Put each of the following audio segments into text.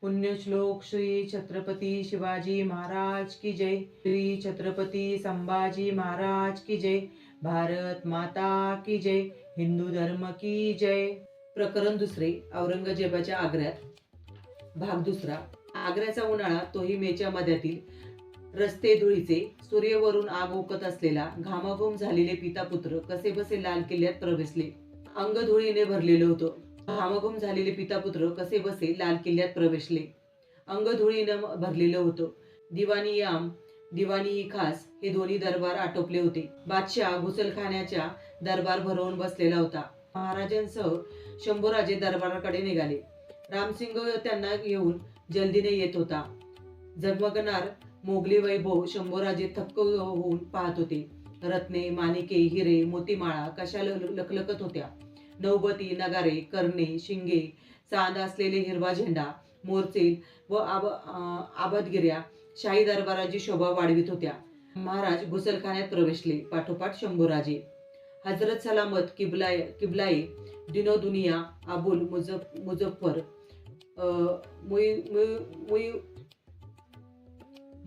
पुण्यश्लोक श्री छत्रपती शिवाजी महाराज की जय। श्री छत्रपती संभाजी महाराज की जय। भारत माता की जय। हिंदू धर्म की जय। प्रकरण दुसरे, औरंगजेबाच्या आग्र्यात। भाग दुसरा। आग्र्याचा उन्हाळा, तोही मेच्या मध्यातील। रस्ते धुळीचे, सूर्यावरून आग ओकत असलेला, घामाघूम झालेले पितापुत्र कसेबसे लाल किल्ल्यात प्रवेशले. अंग धुळीने भरलेलं होतं. घामाघूम झालेले पितापुत्र कसेबसे लाल किल्ल्यात प्रवेशले. अंग धुळीनं भरलेलं होतं. दिवाणी याम, दिवाणी खास हे दोन्ही दरबार आटोपले होते. बादशाह घुसलखान्याच्या दरबार भरवून बसलेला होता. महाराजांसह शंभूराजे दरबाराकडे निघाले. रामसिंग त्यांना घेऊन जल्दीने येत होता. झगमगणार मोगली वैभव शंभूराजे थक्क होऊन पाहत होते. रत्ने, माणिके, हिरे, मोतीमाळा कशा लखलखत होत्या. नौबती, नगारे, कर्णे, शिंगे, चांद असलेले हिरवा झेंडा, मोरचील व आबदगिऱ्या शाही दरबाराची शोभा वाढवित होत्या. महाराज घुसलखान्यात प्रवेशले. पाठोपाठ शंभूराजे. हजरत सलामत किबलाए दिनो दुनिया अबुल मुजफ्फर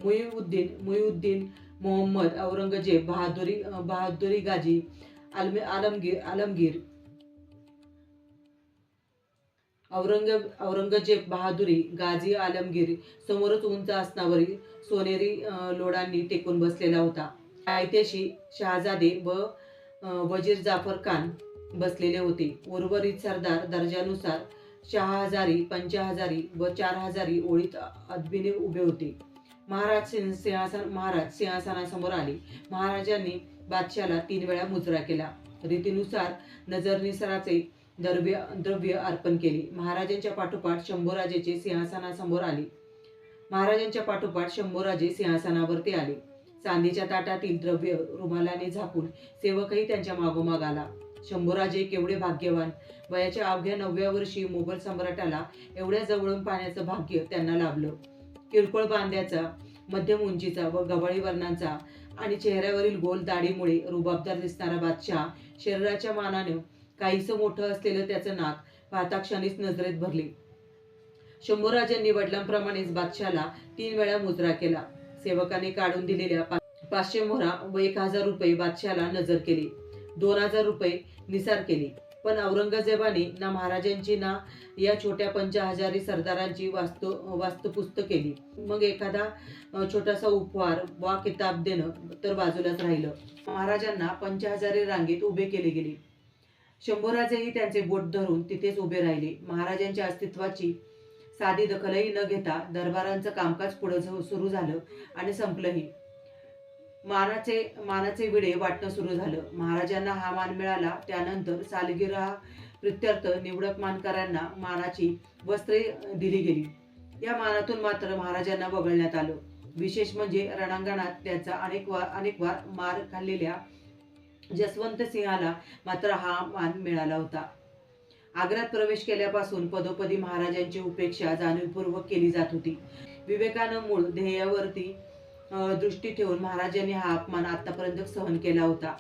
मुईउद्दीन मोहम्मद औरंगजेब बहादुरी गाजी आलमगीर औरंगजेब बहादुरी गाजी आलमगीर समोरच उंच आसनावरील सोनेरी लोडांनी टेकून बसलेला होता. आयत्याशी शहाजादे व वजीर जाफर खान बसलेले होते. उर्वरित सरदार दर्जानुसार 6,000, 5,000 व 4,000 ओळीत अदबीने उभे होते. महाराज सिंहासनासमोर आले. महाराजांनी बादशाला 3 वेळा मुजरा केला. रीतीनुसार नजरनिसाराचे द्रव्य अर्पण केले. महाराजांच्या पाठोपाठ शंभूराजे सिंहासनावरती आले. चांदीच्या ताटातील द्रव्य रुमालाने झाकून सेवकही त्यांच्या मागोमाग आला. शंभूराजे केवढे भाग्यवान! वयाच्या अवघ्या 9व्या वर्षी मोगल सम्राटाला एवढ्या जवळून पाहण्याचं भाग्य त्यांना लाभलं. किरकोळ बांध्याचा, मध्यम उंचीचा व गव्हाळी वर्णांचा आणि चेहऱ्यावरील गोल दाढीमुळे रुबाबदार दिसणारा बादशाह, शरीराच्या मानानं काहीसं मोठं असलेलं त्याचं नाक पाहता क्षणीच नजरेत भरले. शंभूराजांनी वडिलांप्रमाणेच बादशाला 3 वेळा मुजरा केला. सेवकाने काढून दिलेल्या 500 मोहरा व 1,000 रुपये बादशाला नजर केले. 2,000 रुपये निसार केले. पण औरंगजेबाने ना महाराजांची ना या छोट्या 5,000 सरदारांची वास्तुपुस्त केली. मग एखादा छोटासा उपहार वा किताब देणं तर बाजूलाच राहिलं. महाराजांना 5,000 रांगेत उभे केले गेले. शंभूराजेही त्यांचे बोट धरून तिथेच उभे राहिले. महाराजांच्या अस्तित्वाची साधी दखलही न घेता दरबारांचं कामकाज पुढे सुरू झालं आणि संपलंही. मानाचे विडे वाटणं सुरू झालं. महाराजांना हा मान मिळाला. त्यानंतर सालगिरह प्रित्यर्थ निवडक मानकऱ्यांना मानाची वस्त्रे दिली गेली. या मानातून मात्र महाराजांना वगळण्यात आलं. विशेष म्हणजे रणांगणात त्यांचा अनेक वार मार खाल्लेल्या जसवंत सिंहाला मात्र हा मान मिळाला होता. आग्र्यात प्रवेश केल्यापासून पदोपदी महाराजांची उपेक्षा जाणीवपूर्वक केली जात होती. विवेकानं मूळ ध्येयावरती दृष्टी ठेवून महाराजांनी हा अपमान आतापर्यंत सहन केला होता.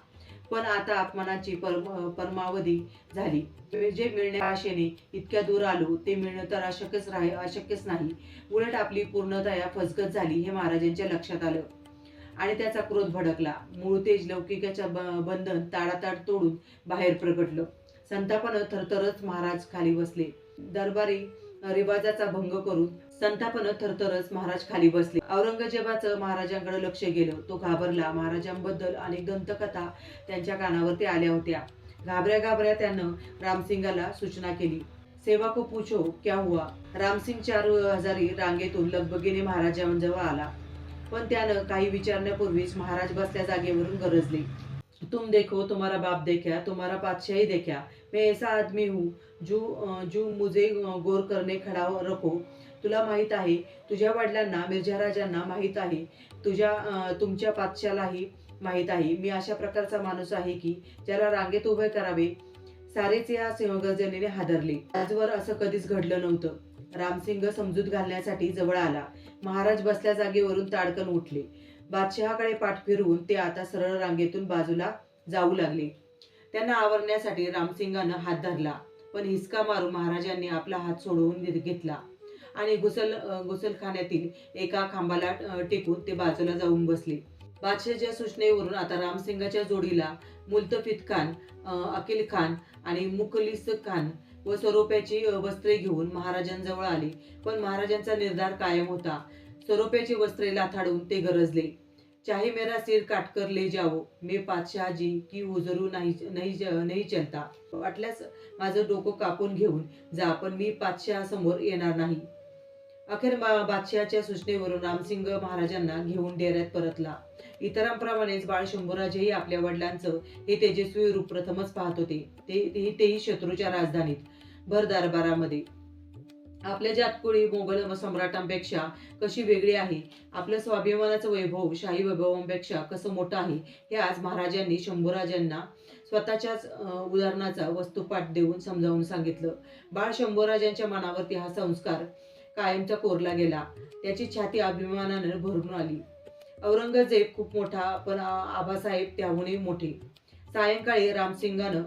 पण आता अपमानाची परमावधी झाली. जे मिळण्याच्या आशेने इतक्या दूर आलो ते मिळणं तर अशक्यच नाही. उलट आपली पूर्णतया फसगत झाली हे महाराजांच्या लक्षात आलं आणि त्याचा क्रोध भडकला. मूळ तेज लौकिकाच्या बंधन ताडाताड तोडून बाहेर प्रगटलं. संतापानं थरथरच महाराज खाली बसले. दरबारी रिवाजाचा भंग करून महाराज खाली बसले. औरंगजेबाचं महाराजांकडे लक्ष गेलं. तो घाबरला. महाराजांबद्दल अनेक दंतकथा त्यांच्या कानावरती आल्या होत्या. घाबऱ्या त्यानं रामसिंगाला सूचना केली. सेवा को पूछो क्या हुआ? रामसिंग 4,000 रांगेतून लगबगीने महाराजांजवळ आला. पण त्यानं काही विचारण्यापूर्वीच महाराज बसल्या जागेवरून गरजले. तुम देखो, तुम्हारा बाप देखा, तुम्हारा बादशाही देखा. मैं ऐसा आदमी हूँ जो मुझे गौर करने खड़ा रखो. तुला माहित आहे, तुझ्या वडिलांना मिर्झाराजांना माहित आहे, तुमच्या बादशालाही माहित आहे. मी अशा प्रकारचा माणूस आहे की ज्याला रांगेत उभे करावे. सारेच या सिंहगर्जनेने हादरले. आजवर असं कधीच घडलं नव्हतं. रामसिंग समजूत घालण्यासाठी जवळ आला. महाराज बसल्या जागेवरून ताडकन उठले. बादशहाकडे पाठ फिरवून ते आता सरळ रांगेतून बाजूला जाऊ लागले. त्यांना आवरण्यासाठी रामसिंगानं हात धरला. पण हिसका मारून महाराजांनी आपला हात सोडवून घेतला आणि गुसलखान्यातील एका खांबाला टेकून ते बाजूला जाऊन बसले. बादशाहच्या सूचनेवरून आता रामसिंगाच्या जोडीला मुल्तफित खान, अकील खान आणि मुखलिस खान व सरोप्याची वस्त्रे घेऊन महाराजांजवळ आले. पण महाराजांचा निर्धार कायम होता. सरोप्याची वस्त्रे लाथाडून ते गरजले, चाहे मेरा सिर काटकर ले जाओ, मैं पातशाह जी की हुजूर नहीं नहीं चलता. वाटल्यास माझं डोकं कापून घेऊन जा, पण मी पातशाह येणार नाही. अखेर बादशहाच्या सूचनेवरून रामसिंग महाराजांना घेऊन डेऱ्यात परतला. इतरांप्रमाणेच बाळ शंभूराजेही आपल्या वडिलांचं हे तेजस्वी रूप प्रथमच पाहत होते. तेही शत्रूच्या राजधानीत भर दरबारामध्ये. आपल्या जातकुळी मोगल सम्राटांपेक्षा कशी वेगळी आहे, आपलं स्वाभिमानाचं वैभव शाही वैभवांपेक्षा कसं मोठं आहे, हे आज महाराजांनी शंभूराजांना स्वतःच्याच उदाहरणाचा वस्तुपाठ देऊन समजावून सांगितलं. बाळ शंभूराजांच्या मनावरती हा संस्कार कायमचा कोरला गेला. त्याची छाती अभिमानाने भरून आली. औरंगजेब खूप मोठा, पण आबासाहेब त्याहूनही मोठे. सायंकाळी रामसिंगानं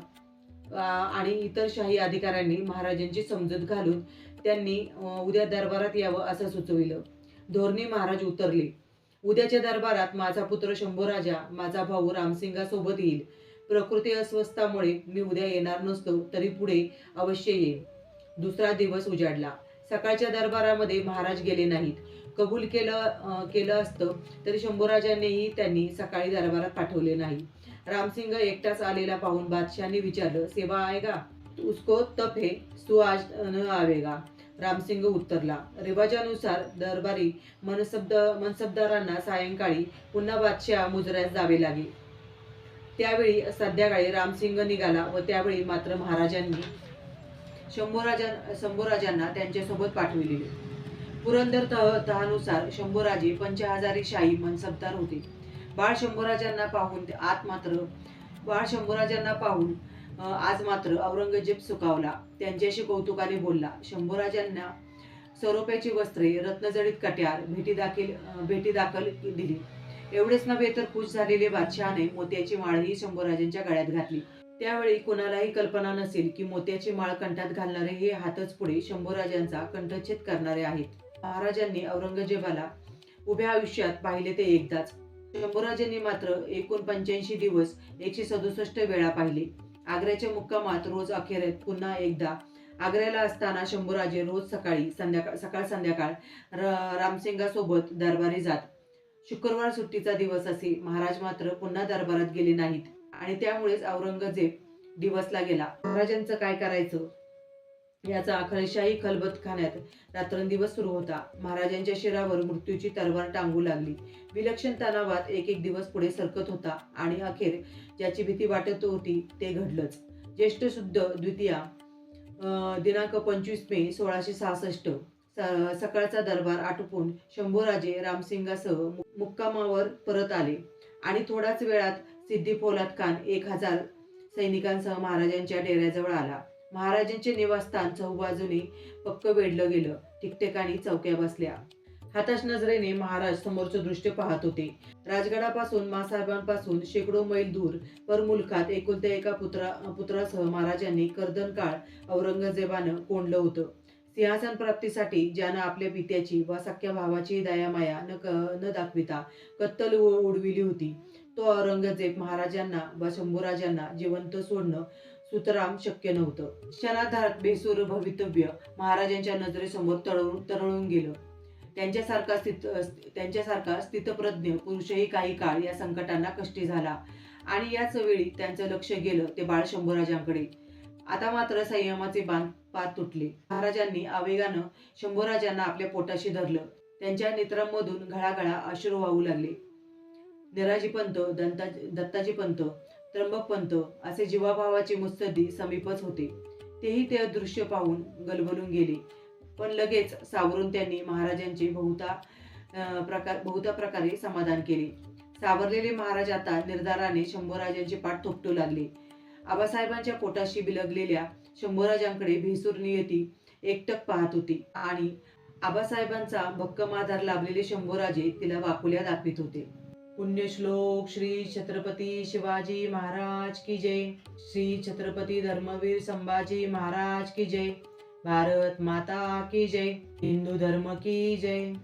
आणि इतर शाही अधिकाऱ्यांनी महाराजांची समजूत घालून त्यांनी उद्या दरबारात यावं असं सुचविलं. धोरणी महाराज उतरले. उद्याच्या दरबारात माझा पुत्र शंभूराजा माझा भाऊ रामसिंगासोबत येईल. प्रकृती अस्वस्थामुळे मी उद्या येणार नसतो, तरी पुढे अवश्य येईल. दुसरा दिवस उजाडला. सकाळच्या दरबारामध्ये महाराज गेले नाहीत. कबूल केलं असतं तरी शंभूराजांनीही त्यांनी सकाळी दरबारात पाठवले नाही. रामसिंग एकटाच आलेला पाहून बादशाहने विचारलं, सेवा आएगा? उसको तप है, सो आज न आवेगा. रामसिंग उत्तरला. रिवाजानुसार दरबारी मनसबदारांना सायंकाळी पुन्हा बादशाह मुजऱ्यास जावे लागे. त्यावेळी संध्याकाळी रामसिंग निघाला व त्यावेळी मात्र महाराजांनी शंभूराजांना त्यांच्यासोबत पाठविले. पुरंदर तहानुसार शंभूराजे 50,000 शाही मनसबदार होते. बाळ शंभूराजांना पाहून आज मात्र औरंगजेब सुखावला. त्यांच्याशी कौतुकाने बोलला. शंभूराजांना सरोप्याची वस्त्रे, रत्नजडित कट्यार भेटी दाखल दिली. एवढेच नव्हे तर खुश झालेले बादशहाने मोत्याची माळही शंभूराजांच्या गळ्यात घातली. त्यावेळी कुणालाही कल्पना नसेल की मोत्याची माळ कंठात घालणारे हे हातच पुढे शंभूराजांचा कंठच्छेद करणारे आहेत. महाराजांनी औरंगजेबाला उभ्या आयुष्यात पाहिले ते एकदाच. शंभूराजांनी मात्र एकूण 85 दिवस 167 वेळा पाहिले. आग्र्याच्या मुक्कामात रोज अखेरीत पुन्हा एकदा. आग्र्याला असताना शंभूराजे रोज सकाळ संध्याकाळ रामसिंगासोबत दरबारी जात. शुक्रवार सुट्टीचा दिवस असे. महाराज मात्र पुन्हा दरबारात गेले नाहीत आणि त्यामुळेच औरंगजेब दिवसला गेला. महाराजांचं काय करायचं याचा अखिलशाही खलबतखान्यात रात्रंदिवस सुरू होता. महाराजांच्या शिरावर मृत्यूची तलवार टांगू लागली. विलक्षण तणावात एक दिवस पुढे सरकत होता आणि अखेर ज्याची भीती वाटत होती ते घडलंच. ज्येष्ठ शुद्ध द्वितीया दिनांक 25 मे 1666 सकाळचा दरबार आटोपून शंभूराजे रामसिंगासह मुक्कामावर परत आले आणि थोड्याच वेळात सिद्दी पोलाद खान 1000 सैनिकांसह महाराजांच्या डेऱ्याजवळ आला. महाराजांचे निवासस्थान चहूबाजूने पक्क वेढलं गेलं. ठिकठिकाणी चौक्या बसल्या. हाताश नजरेने महाराज समोरचं दृश्य पाहत होते. राजगडापासून मासाहेबांपासून शेकडो मैल दूर परमुलखात एकुलत्या एका पुत्रासह महाराजांनी कर्दनकाळ औरंगजेबानं कोंडलं होतं. सिंहासन प्राप्तीसाठी ज्यानं आपल्या पित्याची व सख्या भावाची दयामाया न दाखविता कत्तल उडविली होती, तो औरंगजेब महाराजांना व शंभूराजांना जिवंत सोडणं सुतराम शक्य नव्हतं. क्षणार्धात बेसूर भवितव्य महाराजांच्या नजरेसमोर तरळून गेलं. त्यांच्यासारखा स्थितप्रज्ञ पुरुषही काही काळ या संकटांना कष्टी झाला आणि याच वेळी त्यांचं लक्ष गेलं ते बाळ शंभूराजांकडे. आता मात्र संयमाचे बांध पार तुटले. महाराजांनी आवेगानं शंभूराजांना आपल्या पोटाशी धरलं. त्यांच्या नेत्रांमधून घळाघळा अश्रू वाहू लागले. निराजी पंत, दत्ताजी पंत, त्र्यंबक पंत असे जीवाभावाचे मुत्सद्दी समीपच होते. तेही ते दृश्य पाहून गलबलून गेले. पण लगेच सावरून त्यांनी महाराजांचे बहुता प्रकारे समाधान केले. सावरलेले महाराज आता निर्धाराने शंभूराजांची पाठ थोपटू लागले. आबासाहेबांच्या पोटाशी बिलगलेल्या शंभूराजांकडे भेसूर नियती एकटक पाहत होती आणि आबासाहेबांचा भक्कम आधार लाभलेले शंभूराजे तिला वाकुल्या दाखवित होते. पुण्यश्लोक श्री छत्रपती शिवाजी महाराज की जय. श्री छत्रपती धर्मवीर संभाजी महाराज की जय. भारत माता की जय. हिंदू धर्म की जय.